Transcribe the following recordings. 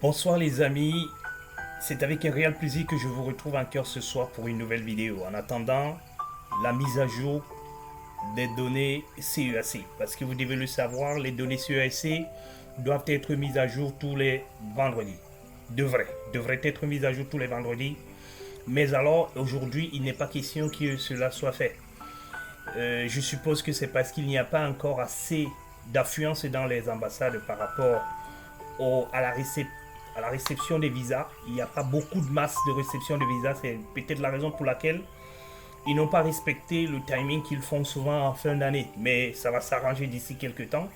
Bonsoir les amis, c'est avec un réel plaisir que je vous retrouve encore ce soir pour une nouvelle vidéo. En attendant la mise à jour des données CEAC, parce que vous devez le savoir, les données CEAC doivent être mises à jour tous les vendredis. Devraient être mises à jour tous les vendredis. Mais alors aujourd'hui, il n'est pas question que cela soit fait. Je suppose que c'est parce qu'il n'y a pas encore assez d'affluence dans les ambassades par rapport à la réception des visas. Il n'y a pas beaucoup de masse de réception de visas. C'est peut-être la raison pour laquelle ils n'ont pas respecté le timing qu'ils font souvent en fin d'année. Mais ça va s'arranger d'ici quelques temps.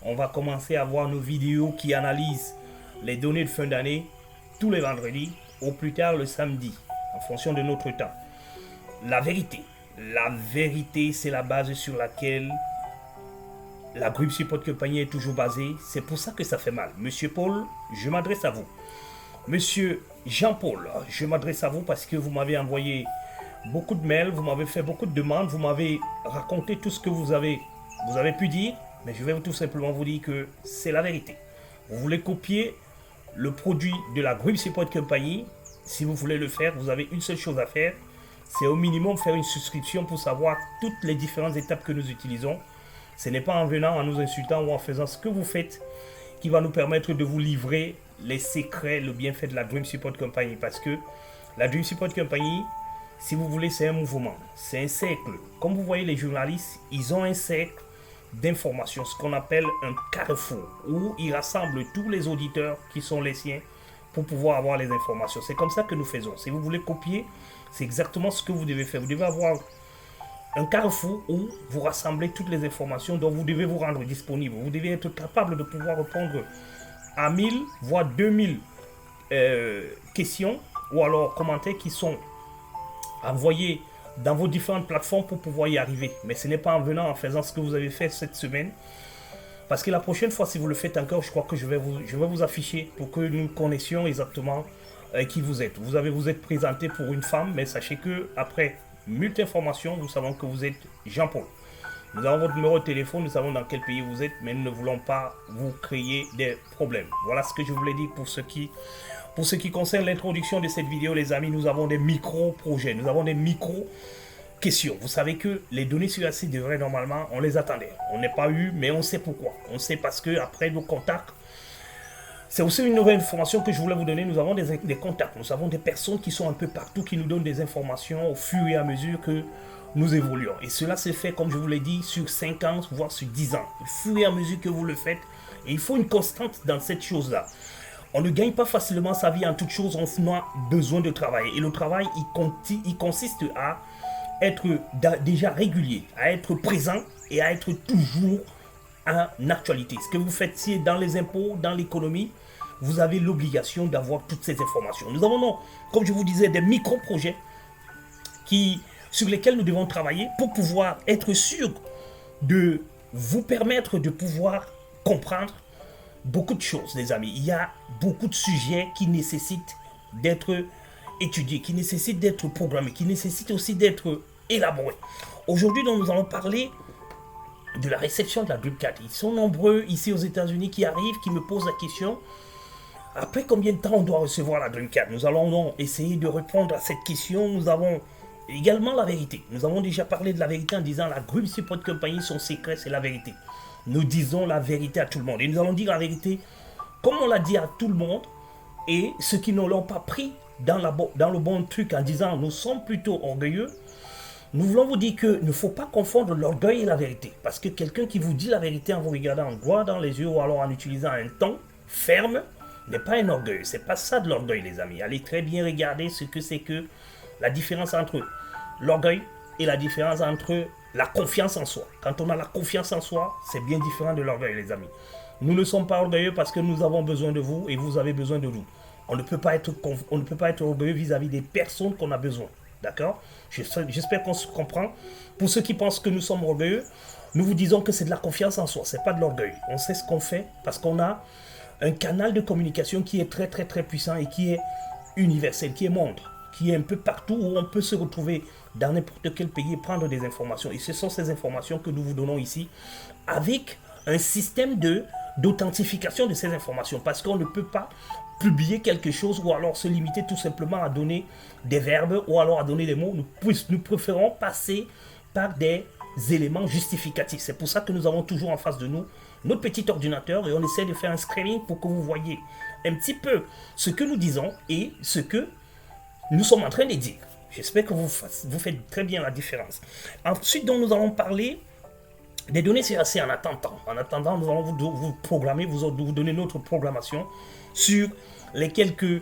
On va commencer à voir nos vidéos qui analysent les données de fin d'année tous les vendredis, au plus tard le samedi, en fonction de notre temps. La vérité. La vérité, c'est la base sur laquelle la Group Support Company est toujours basée. C'est pour ça que ça fait mal. Monsieur Paul, je m'adresse à vous. Monsieur Jean-Paul, je m'adresse à vous parce que vous m'avez envoyé beaucoup de mails, vous m'avez fait beaucoup de demandes, vous m'avez raconté tout ce que vous avez pu dire, mais je vais tout simplement vous dire que c'est la vérité. Vous voulez copier le produit de la Group Support Company. Si vous voulez le faire, vous avez une seule chose à faire, c'est au minimum faire une souscription pour savoir toutes les différentes étapes que nous utilisons. Ce n'est pas en venant, en nous insultant ou en faisant ce que vous faites qui va nous permettre de vous livrer les secrets, le bienfait de la Dream Support Company. Parce que la Dream Support Company, si vous voulez, c'est un mouvement, c'est un cercle. Comme vous voyez, les journalistes, ils ont un cercle d'informations, ce qu'on appelle un carrefour, où ils rassemblent tous les auditeurs qui sont les siens pour pouvoir avoir les informations. C'est comme ça que nous faisons. Si vous voulez copier, c'est exactement ce que vous devez faire. Vous devez avoir un carrefour où vous rassemblez toutes les informations dont vous devez vous rendre disponible. Vous devez être capable de pouvoir répondre à 1000 voire 2000 questions ou alors commentaires qui sont envoyés dans vos différentes plateformes pour pouvoir y arriver. Mais ce n'est pas en venant, en faisant ce que vous avez fait cette semaine. Parce que la prochaine fois, si vous le faites encore, je crois que je vais vous afficher pour que nous connaissions exactement qui vous êtes. Vous êtes présenté pour une femme, mais sachez que après multi informations, nous savons que vous êtes Jean-Paul. Nous avons votre numéro de téléphone, nous savons dans quel pays vous êtes, mais nous ne voulons pas vous créer des problèmes. Voilà ce que je voulais dire pour ce qui concerne l'introduction de cette vidéo, les amis. Nous avons des micro-projets, nous avons des micro-questions. Vous savez que les données sur ACI devraient normalement, on les attendait. On n'est pas eu, mais on sait pourquoi. On sait parce que après nos contacts, c'est aussi une nouvelle information que je voulais vous donner. Nous avons des contacts, nous avons des personnes qui sont un peu partout, qui nous donnent des informations au fur et à mesure que nous évoluons. Et cela se fait, comme je vous l'ai dit, sur 5 ans, voire sur 10 ans. Au fur et à mesure que vous le faites, et il faut une constante dans cette chose-là. On ne gagne pas facilement sa vie en toute chose, on a besoin de travailler. Et le travail, il consiste à être déjà régulier, à être présent et à être toujours en actualité. Ce que vous faites, c'est dans les impôts, dans l'économie, vous avez l'obligation d'avoir toutes ces informations. Nous avons, comme je vous disais, des micro-projets sur lesquels nous devons travailler pour pouvoir être sûr de vous permettre de pouvoir comprendre beaucoup de choses, les amis. Il y a beaucoup de sujets qui nécessitent d'être étudiés, qui nécessitent d'être programmés, qui nécessitent aussi d'être élaborés. Aujourd'hui, nous allons parler de la réception de la Dream 4. Ils sont nombreux ici aux États-Unis qui arrivent, qui me posent la question: après combien de temps on doit recevoir la Dream 4? Nous allons donc essayer de répondre à cette question. Nous avons également la vérité. Nous avons déjà parlé de la vérité en disant la Group Support Company, son secret, c'est la vérité. Nous disons la vérité à tout le monde. Et nous allons dire la vérité comme on l'a dit à tout le monde. Et ceux qui ne l'ont pas pris dans le bon truc en disant nous sommes plutôt orgueilleux, nous voulons vous dire qu'il ne faut pas confondre l'orgueil et la vérité. Parce que quelqu'un qui vous dit la vérité en vous regardant droit dans les yeux ou alors en utilisant un ton ferme n'est pas un orgueil. C'est pas ça de l'orgueil, les amis. Allez très bien regarder ce que c'est que la différence entre l'orgueil et la différence entre la confiance en soi. Quand on a la confiance en soi, c'est bien différent de l'orgueil, les amis. Nous ne sommes pas orgueilleux parce que nous avons besoin de vous et vous avez besoin de nous. On ne peut pas être orgueilleux vis-à-vis des personnes qu'on a besoin. D'accord? J'espère qu'on se comprend. Pour ceux qui pensent que nous sommes orgueilleux, nous vous disons que c'est de la confiance en soi, c'est pas de l'orgueil. On sait ce qu'on fait parce qu'on a un canal de communication qui est très très très puissant et qui est universel, qui est monde, qui est un peu partout où on peut se retrouver dans n'importe quel pays et prendre des informations. Et ce sont ces informations que nous vous donnons ici avec un système de d'authentification de ces informations, parce qu'on ne peut pas publier quelque chose ou alors se limiter tout simplement à donner des verbes ou alors à donner des mots. Nous préférons passer par des éléments justificatifs. C'est pour ça que nous avons toujours en face de nous notre petit ordinateur et on essaie de faire un screening pour que vous voyez un petit peu ce que nous disons et ce que nous sommes en train de dire. J'espère que vous faites très bien la différence. Ensuite, donc, nous allons parler des données CAC en attendant. En attendant, nous allons vous programmer, vous donner notre programmation sur les quelques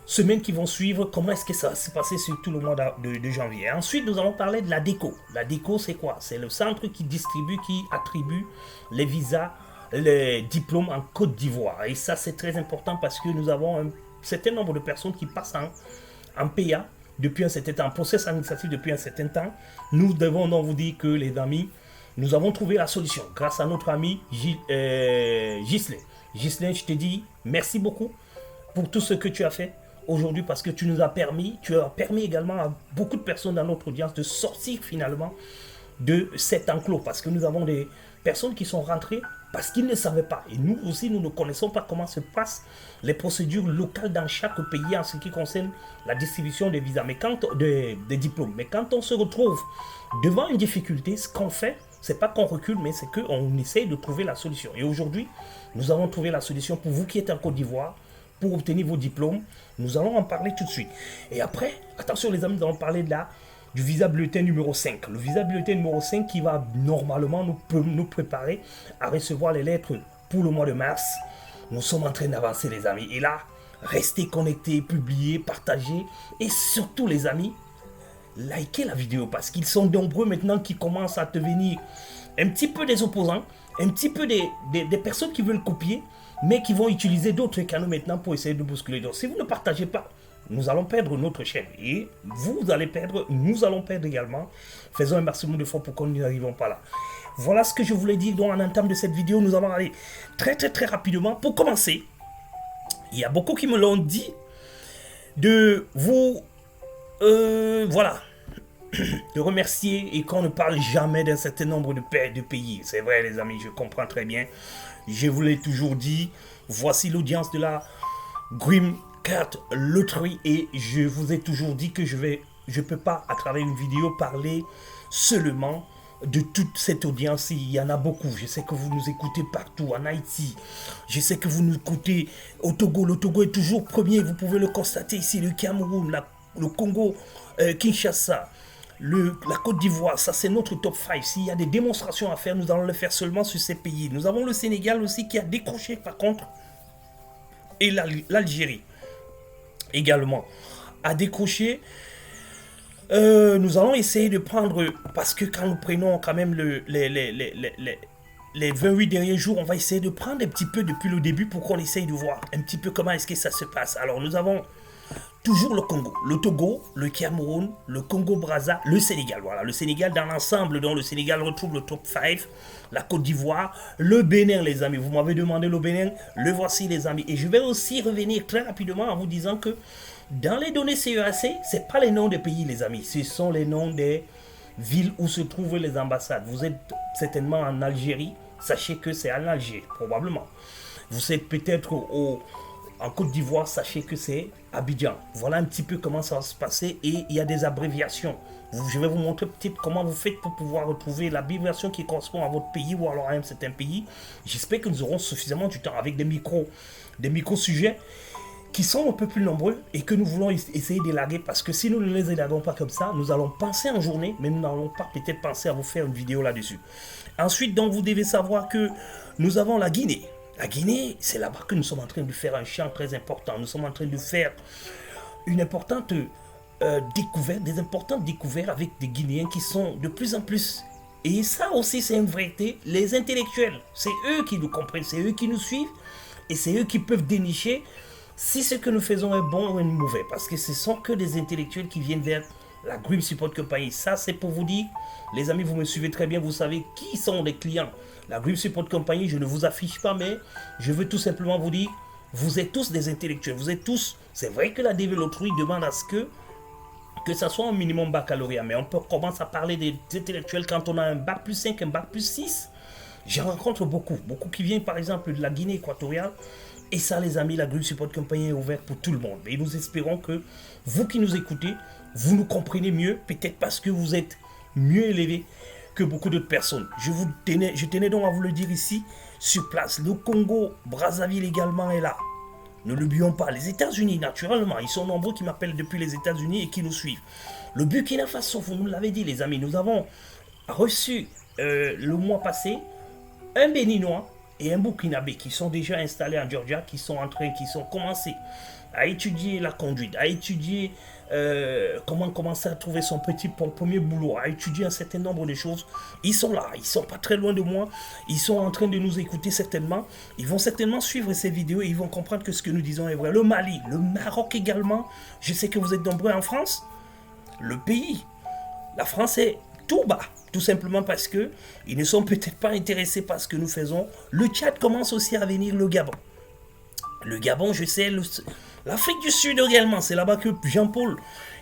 semaines qui vont suivre, comment est-ce que ça va se passer sur tout le mois de janvier. Ensuite, nous allons parler de la DECO. La DECO, c'est quoi? C'est le centre qui distribue, qui attribue les visas, les diplômes en Côte d'Ivoire. Et ça, c'est très important parce que nous avons un certain nombre de personnes qui passent en PA depuis un certain temps, en process administratif depuis un certain temps. Nous devons donc vous dire que, les amis, nous avons trouvé la solution grâce à notre ami Ghislain. Ghislain, je te dis merci beaucoup pour tout ce que tu as fait aujourd'hui parce que tu as permis également à beaucoup de personnes dans notre audience de sortir finalement de cet enclos, parce que nous avons des personnes qui sont rentrées parce qu'ils ne savaient pas. Et nous aussi, nous ne connaissons pas comment se passent les procédures locales dans chaque pays en ce qui concerne la distribution des visas, des diplômes. Mais quand on se retrouve devant une difficulté, ce qu'on fait, c'est pas qu'on recule, mais c'est qu'on essaye de trouver la solution. Et aujourd'hui, nous avons trouvé la solution pour vous qui êtes en Côte d'Ivoire, pour obtenir vos diplômes. Nous allons en parler tout de suite. Et après, attention les amis, nous allons parler du visa bulletin numéro 5. Le visa bulletin numéro 5 qui va normalement nous préparer à recevoir les lettres pour le mois de mars. Nous sommes en train d'avancer les amis. Et là, restez connectés, publiez, partagez. Et surtout les amis, likez la vidéo parce qu'ils sont nombreux maintenant qui commencent à devenir un petit peu des opposants, un petit peu des personnes qui veulent copier, mais qui vont utiliser d'autres canaux maintenant pour essayer de bousculer. Donc si vous ne partagez pas, nous allons perdre notre chaîne. Et vous allez perdre, nous allons perdre également. Faisons un maximum de fois pour qu'on n'y arrivons pas là. Voilà ce que je voulais dire donc en entame de cette vidéo. Nous allons aller très rapidement. Pour commencer, il y a beaucoup qui me l'ont dit de vous... voilà, de remercier et qu'on ne parle jamais d'un certain nombre de pays. C'est vrai les amis, je comprends très bien. Je vous l'ai toujours dit, voici l'audience de la Green Card Lottery et je vous ai toujours dit que je peux pas à travers une vidéo parler seulement de toute cette audience. Il y en a beaucoup. Je sais que vous nous écoutez partout, en Haïti. Je sais que vous nous écoutez au Togo. Le Togo est toujours premier, vous pouvez le constater ici. Le Cameroun, le Congo, Kinshasa, la Côte d'Ivoire, ça c'est notre top 5. S'il y a des démonstrations à faire, nous allons le faire seulement sur ces pays. Nous avons le Sénégal aussi qui a décroché par contre. Et l'Algérie également a décroché. Nous allons essayer de prendre, parce que quand nous prenons quand même les 28 derniers jours, on va essayer de prendre un petit peu depuis le début pour qu'on essaye de voir un petit peu comment est-ce que ça se passe. Alors nous avons toujours le Congo, le Togo, le Cameroun, le Congo-Brazza, le Sénégal. Voilà, le Sénégal dans l'ensemble, dont le Sénégal retrouve le top 5, la Côte d'Ivoire, le Bénin, les amis. Vous m'avez demandé le Bénin, le voici, les amis. Et je vais aussi revenir très rapidement en vous disant que dans les données CEAC, ce n'est pas les noms des pays, les amis. Ce sont les noms des villes où se trouvent les ambassades. Vous êtes certainement en Algérie, sachez que c'est en Alger, probablement. Vous êtes peut-être en Côte d'Ivoire, sachez que c'est Abidjan. Voilà un petit peu comment ça va se passer et il y a des abréviations. Je vais vous montrer peut-être comment vous faites pour pouvoir retrouver l'abréviation qui correspond à votre pays ou alors à un certain pays. J'espère que nous aurons suffisamment du temps avec des micro-sujets qui sont un peu plus nombreux et que nous voulons essayer d'élaguer parce que si nous ne les élaguons pas comme ça, nous allons penser en journée, mais nous n'allons pas peut-être penser à vous faire une vidéo là-dessus. Ensuite, donc, vous devez savoir que nous avons la Guinée. La Guinée, c'est là-bas que nous sommes en train de faire un champ très important. Nous sommes en train de faire une importante découverte, des importantes découvertes avec des Guinéens qui sont de plus en plus. Et ça aussi, c'est une vérité. Les intellectuels, c'est eux qui nous comprennent, c'est eux qui nous suivent et c'est eux qui peuvent dénicher si ce que nous faisons est bon ou mauvais. Parce que ce sont que des intellectuels qui viennent vers la Green Support Company. Ça, c'est pour vous dire, les amis, vous me suivez très bien, vous savez qui sont les clients. La Green Support Company, je ne vous affiche pas, mais je veux tout simplement vous dire, vous êtes tous des intellectuels, vous êtes tous, c'est vrai que la DV Lottery demande à ce que ça soit un minimum baccalauréat, mais on peut commencer à parler des intellectuels quand on a un bac plus 5, un bac plus 6. J'en rencontre beaucoup qui viennent par exemple de la Guinée équatoriale. Et ça, les amis, la Green Support Company est ouverte pour tout le monde. Et nous espérons que vous qui nous écoutez, vous nous comprenez mieux, peut-être parce que vous êtes mieux élevés que beaucoup d'autres personnes. Je tenais donc à vous le dire ici, sur place. Le Congo, Brazzaville également est là. Ne l'oublions pas. Les États-Unis, naturellement, ils sont nombreux qui m'appellent depuis les États-Unis et qui nous suivent. Le Burkina Faso, vous nous l'avez dit, les amis, nous avons reçu le mois passé un Béninois et un Burkinabé qui sont déjà installés en Georgia, qui sont commencés à étudier la conduite, à étudier comment commencer à trouver son premier boulot, à étudier un certain nombre de choses. Ils sont là, ils sont pas très loin de moi, ils sont en train de nous écouter certainement, ils vont certainement suivre ces vidéos et ils vont comprendre que ce que nous disons est vrai. Le Mali, le Maroc également, je sais que vous êtes nombreux en France, le pays, la France est tout bas, tout simplement parce que ils ne sont peut-être pas intéressés par ce que nous faisons. Le Tchad commence aussi à venir, le Gabon. Le Gabon, je sais, l'Afrique du Sud également, c'est là-bas que Jean-Paul,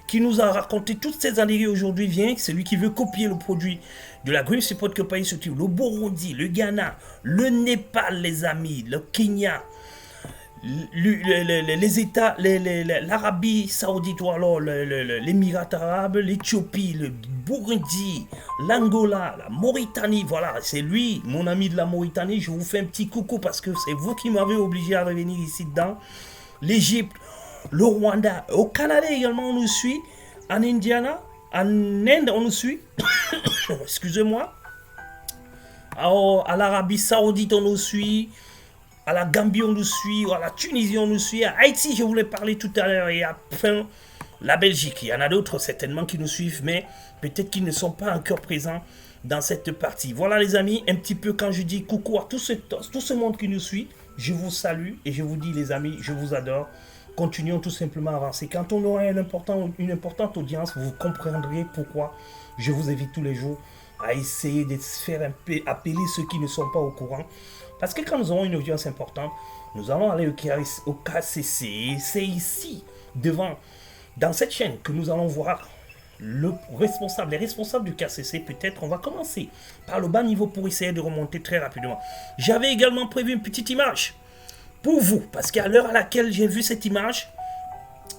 qui nous a raconté toutes ces années aujourd'hui, vient, c'est lui qui veut copier le produit de la Green Support Company, surtout le Burundi, le Ghana, le Népal, les amis, le Kenya, les États, l'Arabie Saoudite, ou alors l'Émirat arabe, l'Éthiopie, le Burundi, l'Angola, la Mauritanie, voilà, c'est lui, mon ami de la Mauritanie, je vous fais un petit coucou parce que c'est vous qui m'avez obligé à revenir ici dedans. L'Égypte, le Rwanda, au Canada également on nous suit, en Indiana, en Inde on nous suit, excusez-moi, à l'Arabie Saoudite on nous suit, à la Gambie on nous suit, à la Tunisie on nous suit, à Haïti je voulais parler tout à l'heure et enfin la Belgique. Il y en a d'autres certainement qui nous suivent, mais peut-être qu'ils ne sont pas encore présents dans cette partie. Voilà les amis, un petit peu quand je dis coucou à tout ce monde qui nous suit, je vous salue et je vous dis les amis, je vous adore. Continuons tout simplement à avancer. Quand on aura une importante audience, vous comprendrez pourquoi je vous invite tous les jours à essayer de faire appeler ceux qui ne sont pas au courant. Parce que quand nous aurons une audience importante, nous allons aller au KCC. C'est ici, dans cette chaîne, que nous allons voir les responsables du KCC. Peut-être on va commencer par le bas niveau pour essayer de remonter très rapidement. J'avais également prévu une petite image pour vous, parce qu'à l'heure à laquelle j'ai vu cette image,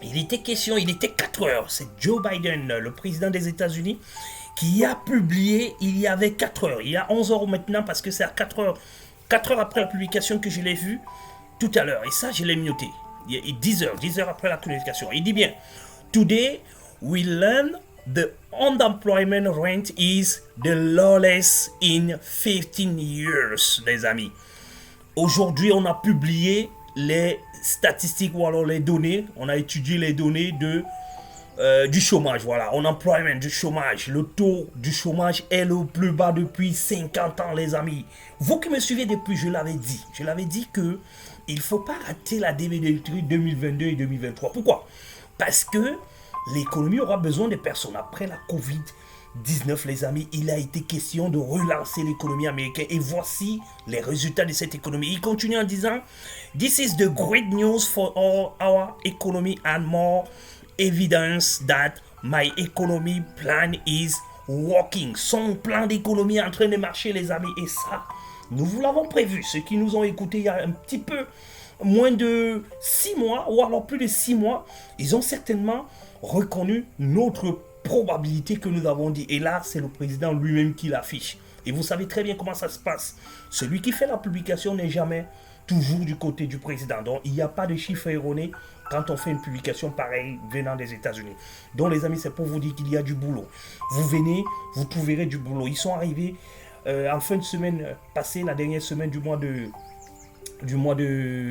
il était 4 heures. C'est Joe Biden, le président des États-Unis, qui a publié il y avait 4 heures. Il y a 11 heures maintenant, parce que c'est à 4 heures après la publication que je l'ai vu tout à l'heure. Et ça, je l'ai noté. 10 heures après la publication. Il dit bien, Today, we learn the unemployment rate is the lowest in 15 years, les amis. Aujourd'hui, on a publié les statistiques ou alors les données. On a étudié les données du chômage. Voilà, unemployment, du chômage. Le taux du chômage est le plus bas depuis 50 ans, les amis. Vous qui me suivez depuis, je l'avais dit que il ne faut pas rater la démétrie 2022 et 2023. Pourquoi? Parce que l'économie aura besoin de personnes. Après la Covid-19, les amis, il a été question de relancer l'économie américaine. Et voici les résultats de cette économie. Il continue en disant, This is the great news for all our economy and more evidence that my economy plan is working. Son plan d'économie est en train de marcher, les amis. Et ça, nous vous l'avons prévu. Ceux qui nous ont écoutés il y a un petit peu moins de 6 mois, ou alors plus de 6 mois, ils ont certainement reconnu notre probabilité que nous avons dit. Et là, c'est le président lui-même qui l'affiche. Et vous savez très bien comment ça se passe. Celui qui fait la publication n'est jamais toujours du côté du président. Donc, il n'y a pas de chiffres erronés quand on fait une publication pareille venant des États-Unis. Donc, les amis, c'est pour vous dire qu'il y a du boulot. Vous venez, vous trouverez du boulot. Ils sont arrivés en fin de semaine passée, la dernière semaine du mois de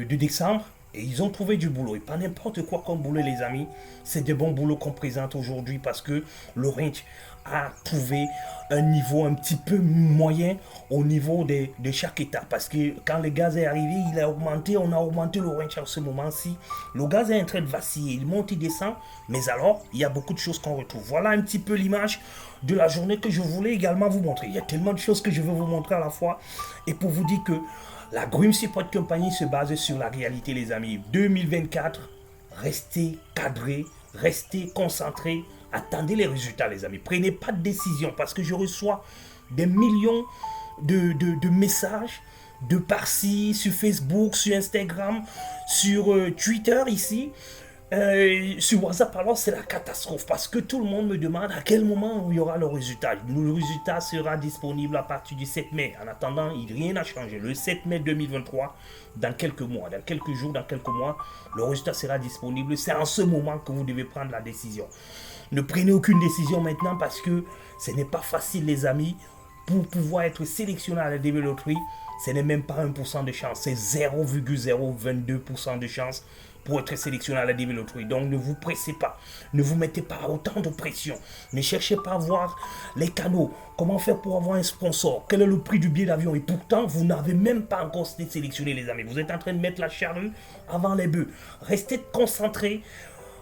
décembre. Et ils ont trouvé du boulot. Et pas n'importe quoi comme boulot, les amis. C'est des bons boulots qu'on présente aujourd'hui parce que l'Orange a trouvé un niveau un petit peu moyen au niveau de chaque état. Parce que quand le gaz est arrivé, il a augmenté. On a augmenté l'Orange en ce moment-ci. Le gaz est en train de vaciller. Il monte, il descend. Mais alors, il y a beaucoup de choses qu'on retrouve. Voilà un petit peu l'image de la journée que je voulais également vous montrer. Il y a tellement de choses que je veux vous montrer à la fois. Et pour vous dire que la Green Support Company se base sur la réalité, les amis. 2024, restez cadrés, restez concentrés, attendez les résultats, les amis. Prenez pas de décision parce que je reçois des millions de messages de par-ci, sur Facebook, sur Instagram, sur Twitter ici. Sur WhatsApp, alors c'est la catastrophe parce que tout le monde me demande à quel moment il y aura le résultat. Le résultat sera disponible à partir du 7 mai. En attendant, rien n'a changé. Le 7 mai 2023, dans quelques mois, dans quelques jours, dans quelques mois, le résultat sera disponible. C'est en ce moment que vous devez prendre la décision. Ne prenez aucune décision maintenant parce que ce n'est pas facile, les amis. Pour pouvoir être sélectionné à la DB Loterie, ce n'est même pas 1% de chance, c'est 0,022% de chance pour être sélectionné à la DB Loterie. Donc ne vous pressez pas, ne vous mettez pas autant de pression, ne cherchez pas à voir les canaux, comment faire pour avoir un sponsor, quel est le prix du billet d'avion, et pourtant vous n'avez même pas encore été sélectionné, les amis. Vous êtes en train de mettre la charrue avant les bœufs. Restez concentrés.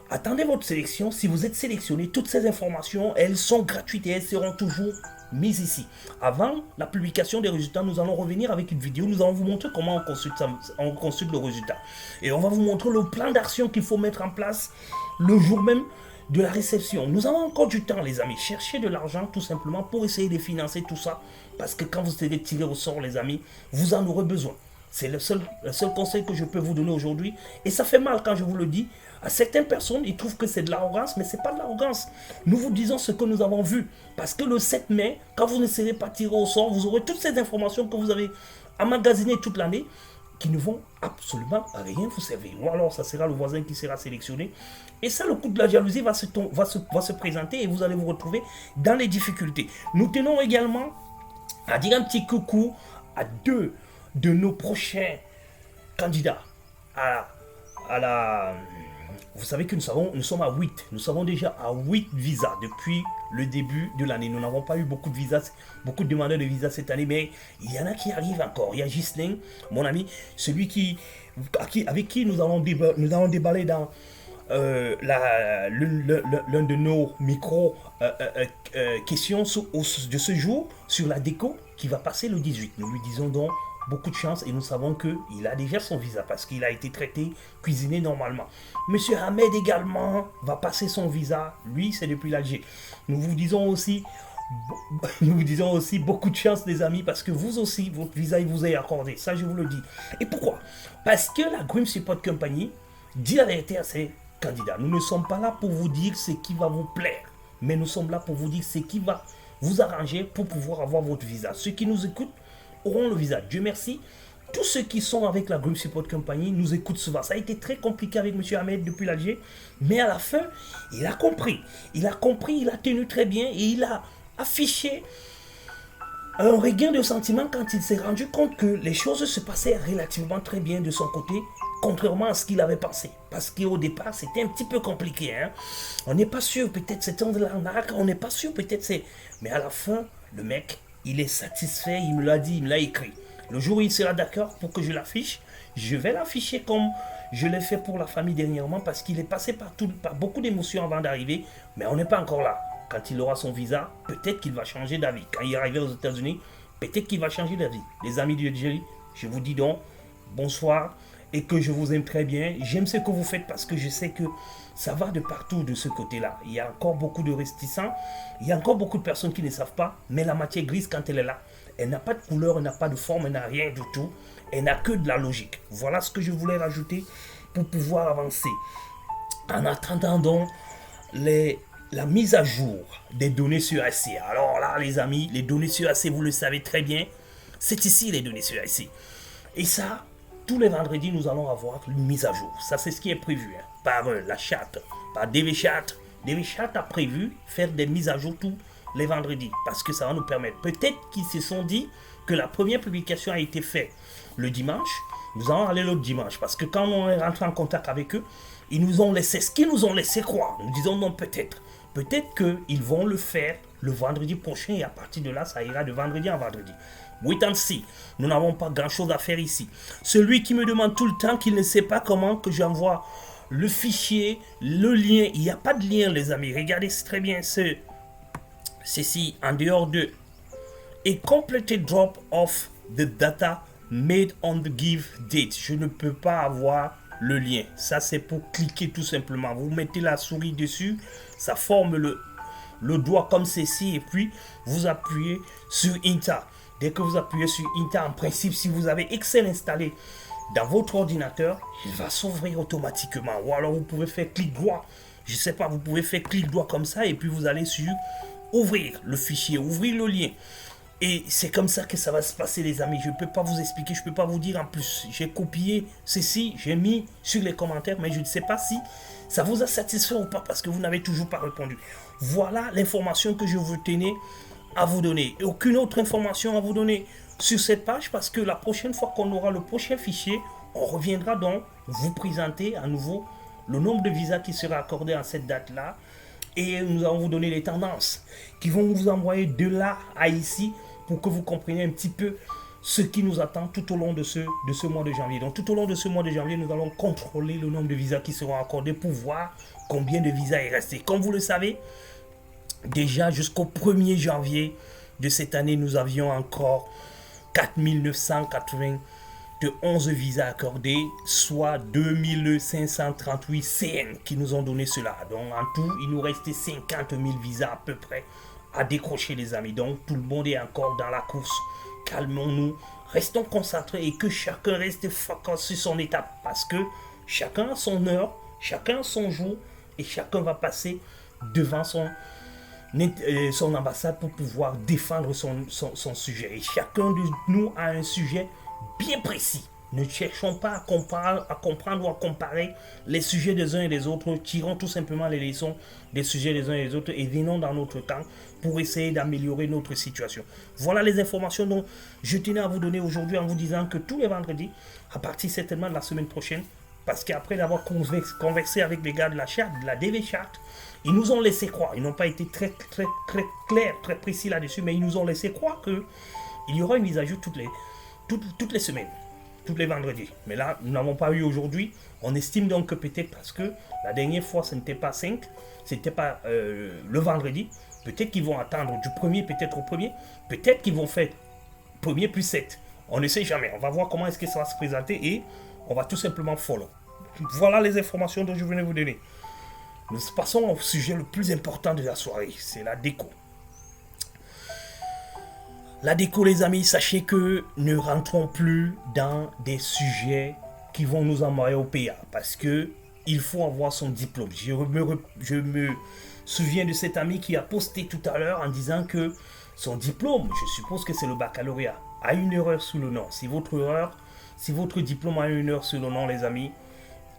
Attendez votre sélection. Si vous êtes sélectionné, toutes ces informations, elles sont gratuites et elles seront toujours mises ici. Avant la publication des résultats, nous allons revenir avec une vidéo. Nous allons vous montrer comment on consulte le résultat. Et on va vous montrer le plan d'action qu'il faut mettre en place le jour même de la réception. Nous avons encore du temps, les amis. Cherchez de l'argent tout simplement pour essayer de financer tout ça. Parce que quand vous serez tiré au sort, les amis, vous en aurez besoin. C'est le seul conseil que je peux vous donner aujourd'hui. Et ça fait mal quand je vous le dis. À certaines personnes, ils trouvent que c'est de l'arrogance, mais ce n'est pas de l'arrogance. Nous vous disons ce que nous avons vu. Parce que le 7 mai, quand vous ne serez pas tiré au sort, vous aurez toutes ces informations que vous avez emmagasinées toute l'année qui ne vont absolument rien vous servir. Ou alors, ça sera le voisin qui sera sélectionné. Et ça, le coup de la jalousie va se présenter et vous allez vous retrouver dans les difficultés. Nous tenons également à dire un petit coucou à deux de nos prochains candidats à la... Vous savez que nous sommes à 8. Nous sommes déjà à 8 visas depuis le début de l'année. Nous n'avons pas eu beaucoup de visas, beaucoup de demandeurs de visas cette année, mais il y en a qui arrivent encore. Il y a Ghislain, mon ami, celui avec qui nous allons déballer dans l'un de nos micros questions de ce jour sur la déco qui va passer le 18. Nous lui disons donc beaucoup de chance et nous savons qu'il a déjà son visa parce qu'il a été traité, cuisiné normalement. Monsieur Ahmed également va passer son visa. Lui, c'est depuis l'Alger. Nous vous disons aussi beaucoup de chance, les amis, parce que vous aussi, votre visa, il vous est accordé. Ça, je vous le dis. Et pourquoi? Parce que la Grim Support Company dit la vérité à ses candidats. Nous ne sommes pas là pour vous dire ce qui va vous plaire, mais nous sommes là pour vous dire ce qui va vous arranger pour pouvoir avoir votre visa. Ceux qui nous écoutent auront le visa. Dieu merci. Tous ceux qui sont avec la Group Support Company nous écoutent souvent. Ça a été très compliqué avec M. Ahmed depuis l'Alger. Mais à la fin, il a compris. Il a tenu très bien et il a affiché un regain de sentiment quand il s'est rendu compte que les choses se passaient relativement très bien de son côté, contrairement à ce qu'il avait pensé. Parce qu'au départ, c'était un petit peu compliqué. On n'est pas sûr, peut-être c'est un de l'arnaque, on n'est pas sûr, peut-être c'est... Mais à la fin, le mec, il est satisfait, il me l'a dit, il me l'a écrit. Le jour où il sera d'accord pour que je l'affiche, je vais l'afficher comme je l'ai fait pour la famille dernièrement parce qu'il est passé par beaucoup d'émotions avant d'arriver, mais on n'est pas encore là. Quand il aura son visa, peut-être qu'il va changer d'avis. Quand il est arrivé aux États-Unis, peut-être qu'il va changer d'avis. Les amis du Algérie, je vous dis donc bonsoir et que je vous aime très bien. J'aime ce que vous faites parce que je sais que ça va de partout de ce côté-là. Il y a encore beaucoup de réticents, il y a encore beaucoup de personnes qui ne savent pas, mais la matière grise, quand elle est là, elle n'a pas de couleur, elle n'a pas de forme, elle n'a rien du tout. Elle n'a que de la logique. Voilà ce que je voulais rajouter pour pouvoir avancer. En attendant donc la mise à jour des données sur AC. Alors là, les amis, les données sur AC, vous le savez très bien, c'est ici les données sur AC. Et ça, tous les vendredis, nous allons avoir une mise à jour. Ça, c'est ce qui est prévu par la chatte, par DVChat. DVChat a prévu faire des mises à jour tous les vendredis parce que ça va nous permettre. Peut-être qu'ils se sont dit que la première publication a été faite le dimanche. Nous allons aller l'autre dimanche parce que quand on est rentré en contact avec eux, ils nous ont laissé ce qu'ils nous ont laissé croire. Nous disons non, peut-être. Peut-être qu'ils vont le faire le vendredi prochain et à partir de là, ça ira de vendredi en vendredi. Wait and see. Nous n'avons pas grand-chose à faire ici. Celui qui me demande tout le temps qu'il ne sait pas comment que j'envoie le fichier, le lien. Il n'y a pas de lien, les amis. Regardez, c'est très bien. Ceci, en dehors de a completed drop of the data made on the give date. Je ne peux pas avoir le lien. Ça, c'est pour cliquer tout simplement. Vous mettez la souris dessus. Ça forme le doigt comme ceci et puis vous appuyez sur Enter. Dès que vous appuyez sur Enter, en principe, si vous avez Excel installé dans votre ordinateur, il va s'ouvrir automatiquement. Ou alors vous pouvez faire clic droit. Je ne sais pas, vous pouvez faire clic droit comme ça et puis vous allez sur ouvrir le fichier, ouvrir le lien. Et c'est comme ça que ça va se passer, les amis. Je ne peux pas vous expliquer, je ne peux pas vous dire en plus. J'ai copié ceci, j'ai mis sur les commentaires, mais je ne sais pas si ça vous a satisfait ou pas parce que vous n'avez toujours pas répondu. Voilà l'information que je vous tenais à vous donner. Et aucune autre information à vous donner sur cette page parce que la prochaine fois qu'on aura le prochain fichier, on reviendra donc vous présenter à nouveau le nombre de visas qui sera accordé à cette date-là. Et nous allons vous donner les tendances qui vont vous envoyer de là à ici pour que vous compreniez un petit peu ce qui nous attend tout au long de ce mois de janvier. Donc tout au long de ce mois de janvier, nous allons contrôler le nombre de visas qui seront accordés pour voir combien de visas est resté. Comme vous le savez, déjà jusqu'au 1er janvier de cette année, nous avions encore 4991 visas accordés, soit 2538 CN qui nous ont donné cela. Donc en tout, il nous restait 50 000 visas à peu près à décrocher, les amis. Donc tout le monde est encore dans la course. Calmons-nous, restons concentrés et que chacun reste focus sur son étape parce que chacun a son heure, chacun a son jour et chacun va passer devant son ambassade pour pouvoir défendre son sujet. Et chacun de nous a un sujet bien précis. Ne cherchons pas à comprendre ou à comparer les sujets des uns et des autres. Tirons tout simplement les leçons des sujets des uns et des autres et venons dans notre temps pour essayer d'améliorer notre situation. Voilà les informations dont je tenais à vous donner aujourd'hui en vous disant que tous les vendredis, à partir certainement de la semaine prochaine, parce qu'après d'avoir conversé avec les gars de la charte, de la DV Chart, ils nous ont laissé croire, ils n'ont pas été très clairs, très précis là-dessus, mais ils nous ont laissé croire qu'il y aura une mise à jour toutes les semaines, tous les vendredis. Mais là, nous n'avons pas eu aujourd'hui. On estime donc que peut-être parce que la dernière fois, ce n'était pas 5, c'était pas le vendredi. Peut-être qu'ils vont attendre du premier, peut-être au premier. Peut-être qu'ils vont faire premier plus 7. On ne sait jamais. On va voir comment est-ce que ça va se présenter et on va tout simplement follow. Voilà les informations dont je venais vous donner. Nous passons au sujet le plus important de la soirée. C'est la déco. La déco, les amis, sachez que ne rentrons plus dans des sujets qui vont nous envoyer au PA parce que il faut avoir son diplôme. Je me souviens de cet ami qui a posté tout à l'heure en disant que son diplôme, je suppose que c'est le baccalauréat, a une erreur sous le nom. Si votre diplôme a une erreur sous le nom, les amis,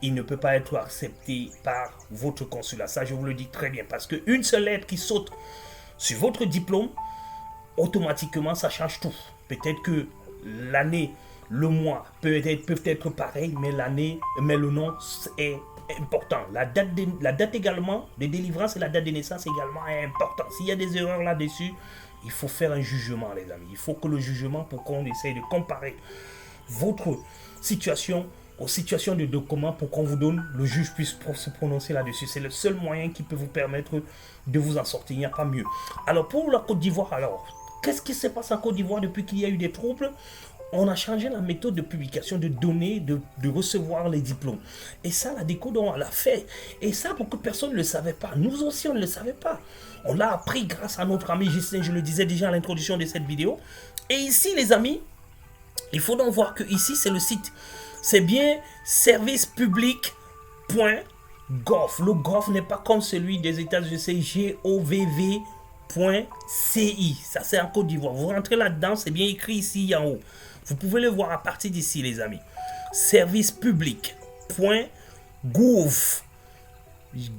il ne peut pas être accepté par votre consulat. Ça, je vous le dis très bien parce qu'une seule lettre qui saute sur votre diplôme, automatiquement, ça change tout. Peut-être que l'année, le mois peuvent être pareil, mais le nom est important. La date également de délivrance et la date de naissance également est important. S'il y a des erreurs là-dessus, il faut faire un jugement, les amis. Il faut que le jugement, pour qu'on essaye de comparer votre situation aux situations de documents pour qu'on vous donne, le juge puisse se prononcer là-dessus. C'est le seul moyen qui peut vous permettre de vous en sortir. Il n'y a pas mieux. Alors, pour la Côte d'Ivoire, qu'est-ce qui se passe en Côte d'Ivoire depuis qu'il y a eu des troubles? On a changé la méthode de publication, de donner, de recevoir les diplômes. Et ça, la déco, on l'a fait. Et ça, beaucoup de personnes ne le savaient pas. Nous aussi, on ne le savait pas. On l'a appris grâce à notre ami Gislain, je le disais déjà à l'introduction de cette vidéo. Et ici, les amis, il faut donc voir que ici, c'est le site. C'est bien servicepublic.gov. Le gov n'est pas comme celui des États-Unis, c'est govv.ci. Ça, c'est en Côte d'Ivoire. Vous rentrez là-dedans, c'est bien écrit ici en haut. Vous pouvez le voir à partir d'ici, les amis. Servicepublic.gouv.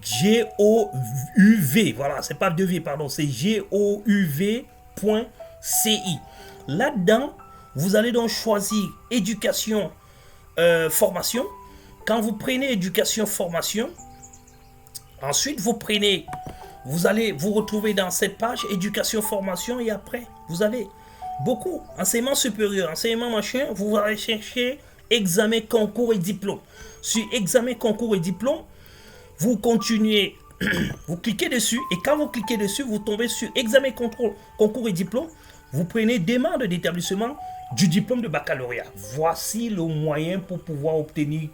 G-O-U-V. Voilà, c'est pas 2V, pardon. C'est G-O-U-V.ci. Là-dedans, vous allez donc choisir éducation, formation. Quand vous prenez éducation, formation, ensuite vous allez vous retrouver dans cette page éducation, formation et après, vous avez beaucoup. Enseignement supérieur, enseignement machin, vous allez chercher examen, concours et diplôme. Sur examen, concours et diplôme, vous continuez, vous cliquez dessus et quand vous cliquez dessus, vous tombez sur examen, concours et diplôme. Vous prenez demande d'établissement du diplôme de baccalauréat. Voici le moyen pour pouvoir obtenir.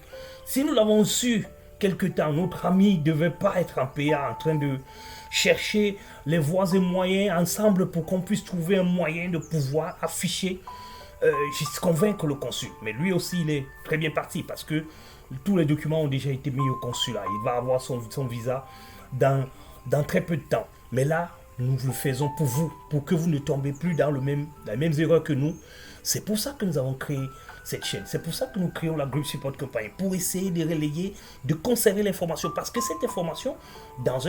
Si nous l'avons su quelque temps, notre ami ne devait pas être en PA en train de chercher les voies et moyens ensemble pour qu'on puisse trouver un moyen de pouvoir afficher, juste convaincre le consul. Mais lui aussi, il est très bien parti parce que tous les documents ont déjà été mis au consulat. Il va avoir son visa dans très peu de temps. Mais là, nous le faisons pour vous, pour que vous ne tombez plus dans la même erreur que nous. C'est pour ça que nous avons créé cette chaîne. C'est pour ça que nous créons la Group Support Company, pour essayer de relayer, de conserver l'information. Parce que cette information, dans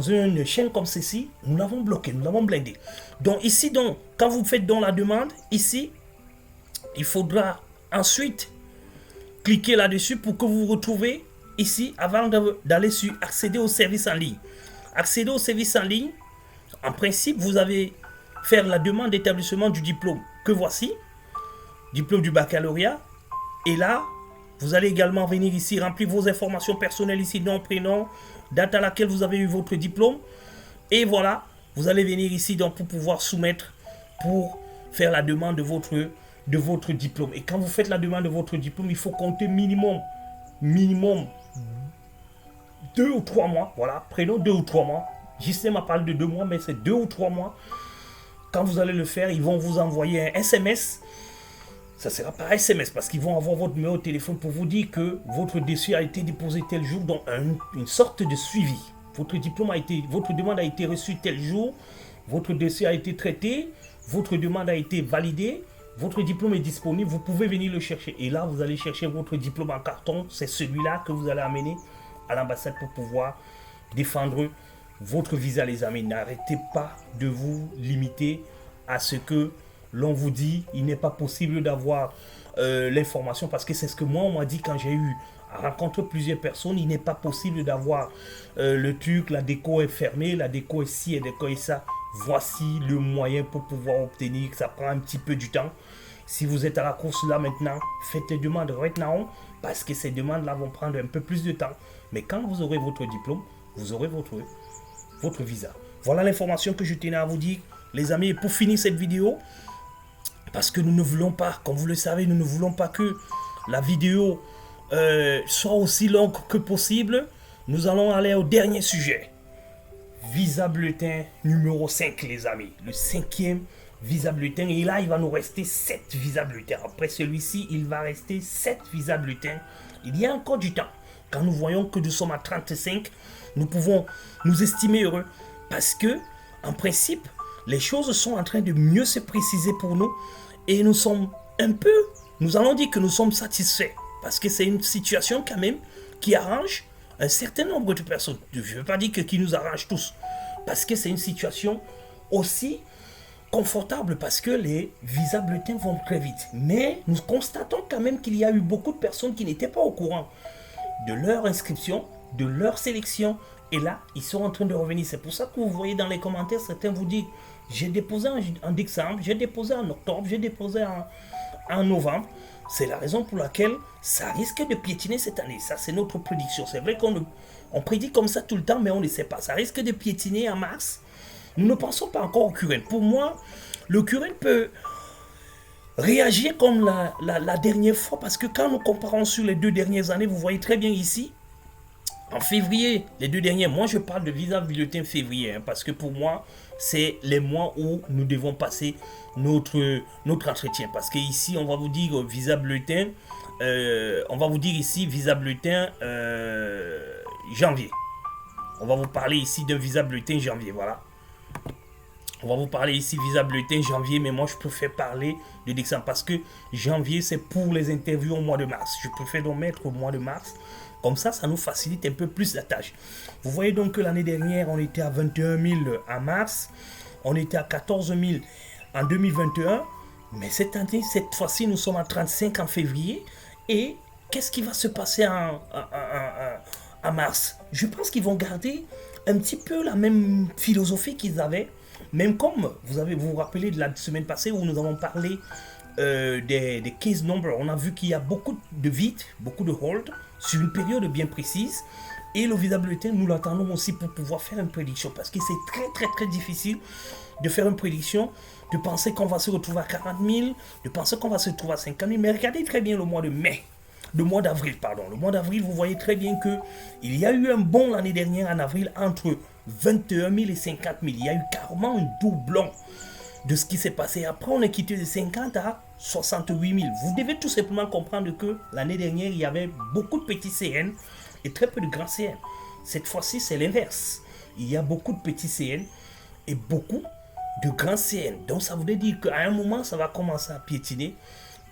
une chaîne comme ceci, nous l'avons bloquée, nous l'avons blindée. Donc ici, quand vous faites la demande, ici, il faudra ensuite cliquer là-dessus pour que vous vous retrouvez ici avant d'aller sur accéder au service en ligne. Accéder au service en ligne, en principe, vous avez faire la demande d'établissement du diplôme que voici, diplôme du baccalauréat. Et là, vous allez également venir ici, remplir vos informations personnelles ici, nom, prénom, date à laquelle vous avez eu votre diplôme. Et voilà, vous allez venir ici donc pour pouvoir soumettre, pour faire la demande de votre diplôme. Et quand vous faites la demande de votre diplôme, il faut compter minimum 2 ou 3 mois. Voilà, prénom 2 ou 3 mois. Justin m'a parlé de 2 mois, mais c'est 2 ou 3 mois. Quand vous allez le faire, ils vont vous envoyer un SMS. Ça sera par SMS parce qu'ils vont avoir votre numéro de téléphone pour vous dire que votre dossier a été déposé tel jour, donc une sorte de suivi. Votre demande a été reçue tel jour, votre dossier a été traité, votre demande a été validée, votre diplôme est disponible, vous pouvez venir le chercher. Et là, vous allez chercher votre diplôme en carton, c'est celui-là que vous allez amener à l'ambassade pour pouvoir défendre votre visa, les amis. N'arrêtez pas de vous limiter à ce que l'on vous dit. Il n'est pas possible d'avoir l'information parce que c'est ce que moi on m'a dit quand j'ai eu à rencontrer plusieurs personnes. Il n'est pas possible d'avoir le truc, la déco est fermée, la déco est ci et la déco est ça. Voici le moyen pour pouvoir obtenir. Ça prend un petit peu du temps. Si vous êtes à la course là maintenant, faites les demandes maintenant parce que ces demandes là vont prendre un peu plus de temps. Mais quand vous aurez votre diplôme, vous aurez votre visa. Voilà l'information que je tenais à vous dire, les amis. Et pour finir cette vidéo, parce que nous ne voulons pas, comme vous le savez, nous ne voulons pas que la vidéo soit aussi longue que possible, nous allons aller au dernier sujet. Visa bulletin numéro 5, les amis. Le 5e visa bulletin. Et là, il va nous rester 7 visa bulletins. Après celui-ci, il va rester 7 visa bulletins. Il y a encore du temps. Quand nous voyons que nous sommes à 35, nous pouvons nous estimer heureux. Parce que, en principe, les choses sont en train de mieux se préciser pour nous. Et nous allons dire que nous sommes satisfaits. Parce que c'est une situation quand même qui arrange un certain nombre de personnes. Je ne veux pas dire qui nous arrange tous. Parce que c'est une situation aussi confortable parce que les visas bulletins vont très vite. Mais nous constatons quand même qu'il y a eu beaucoup de personnes qui n'étaient pas au courant de leur inscription, de leur sélection. Et là, ils sont en train de revenir. C'est pour ça que vous voyez dans les commentaires, certains vous disent j'ai déposé en décembre, j'ai déposé en octobre, j'ai déposé en novembre. C'est la raison pour laquelle ça risque de piétiner cette année. Ça, c'est notre prédiction. C'est vrai qu'on prédit comme ça tout le temps, mais on ne sait pas. Ça risque de piétiner en mars. Nous ne pensons pas encore au current. Pour moi, le current peut réagir comme la dernière fois, parce que quand nous comparons sur les 2 dernières années, vous voyez très bien ici, en février, les 2 derniers, moi je parle de visa bulletin février, parce que pour moi, c'est les mois où nous devons passer notre entretien. Parce que ici, on va vous dire visa bulletin, on va vous dire ici visa bulletin janvier. On va vous parler ici d'un visa bulletin janvier, voilà. On va vous parler ici visa bulletin janvier, mais moi je préfère parler de décembre parce que janvier c'est pour les interviews au mois de mars. Je préfère donc mettre au mois de mars. Comme ça, ça nous facilite un peu plus la tâche. Vous voyez donc que l'année dernière, on était à 21 000 en mars. On était à 14 000 en 2021. Mais cette année, cette fois-ci, nous sommes à 35 en février. Et qu'est-ce qui va se passer en mars? Je pense qu'ils vont garder un petit peu la même philosophie qu'ils avaient. Même comme vous vous rappelez de la semaine passée où nous avons parlé des case numbers. On a vu qu'il y a beaucoup de vides, beaucoup de hold sur une période bien précise. Et le visa bulletin, nous l'attendons aussi pour pouvoir faire une prédiction. Parce que c'est très très très difficile de faire une prédiction, de penser qu'on va se retrouver à 40 000, de penser qu'on va se retrouver à 50 000. Mais regardez très bien le mois de mai. Le mois d'avril, pardon. Le mois d'avril, vous voyez très bien que il y a eu un bond l'année dernière en avril entre 21 000 et 50 000. Il y a eu carrément un doublon de ce qui s'est passé. Après, on est quitté de 50 à 68 000. Vous devez tout simplement comprendre que l'année dernière, il y avait beaucoup de petits CN et très peu de grands CN. Cette fois-ci, c'est l'inverse. Il y a beaucoup de petits CN et beaucoup de grands CN. Donc, ça voudrait dire qu'à un moment, ça va commencer à piétiner.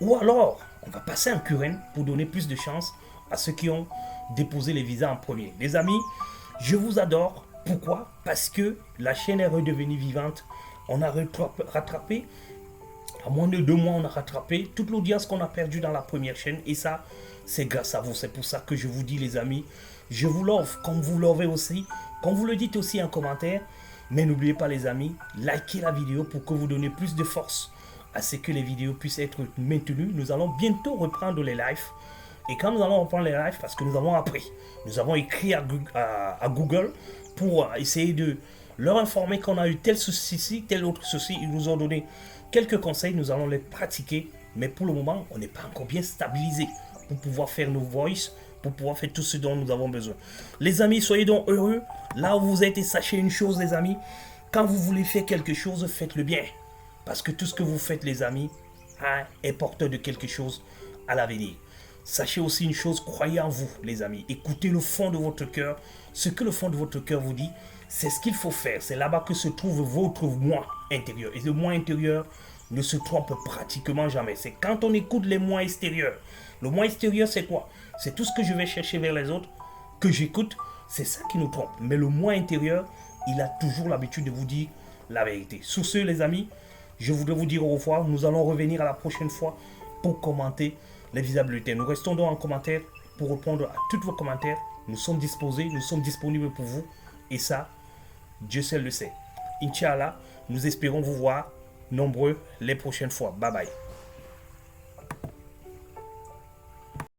Ou alors, on va passer en current pour donner plus de chance à ceux qui ont déposé les visas en premier. Les amis, je vous adore. Pourquoi? Parce que la chaîne est redevenue vivante. On a rattrapé, à moins de 2 mois, on a rattrapé toute l'audience qu'on a perdue dans la première chaîne. Et ça, c'est grâce à vous. C'est pour ça que je vous dis, les amis, je vous l'offre, comme vous l'offrez aussi, comme vous le dites aussi en commentaire. Mais n'oubliez pas, les amis, likez la vidéo pour que vous donniez plus de force à ce que les vidéos puissent être maintenues. Nous allons bientôt reprendre les lives. Et quand nous allons reprendre les lives, parce que nous avons appris, nous avons écrit à Google pour essayer de leur informer qu'on a eu tel souci, tel autre souci. Ils nous ont donné quelques conseils, nous allons les pratiquer. Mais pour le moment, on n'est pas encore bien stabilisé pour pouvoir faire nos voices, pour pouvoir faire tout ce dont nous avons besoin. Les amis, soyez donc heureux. Là où vous êtes, et sachez une chose, les amis, quand vous voulez faire quelque chose, faites-le bien. Parce que tout ce que vous faites, les amis, est porteur de quelque chose à l'avenir. Sachez aussi une chose, croyez en vous, les amis. Écoutez le fond de votre cœur. Ce que le fond de votre cœur vous dit, c'est ce qu'il faut faire. C'est là-bas que se trouve votre moi intérieur. Et le moi intérieur ne se trompe pratiquement jamais. C'est quand on écoute les moi extérieurs. Le moi extérieur, c'est quoi? C'est tout ce que je vais chercher vers les autres, que j'écoute. C'est ça qui nous trompe. Mais le moi intérieur, il a toujours l'habitude de vous dire la vérité. Sur ce, les amis, je voudrais vous dire au revoir. Nous allons revenir à la prochaine fois pour commenter les visas bulletins. Nous restons donc en commentaire pour répondre à tous vos commentaires. Nous sommes disposés, nous sommes disponibles pour vous. Et ça, Dieu seul le sait. Inch'Allah, nous espérons vous voir nombreux les prochaines fois. Bye bye.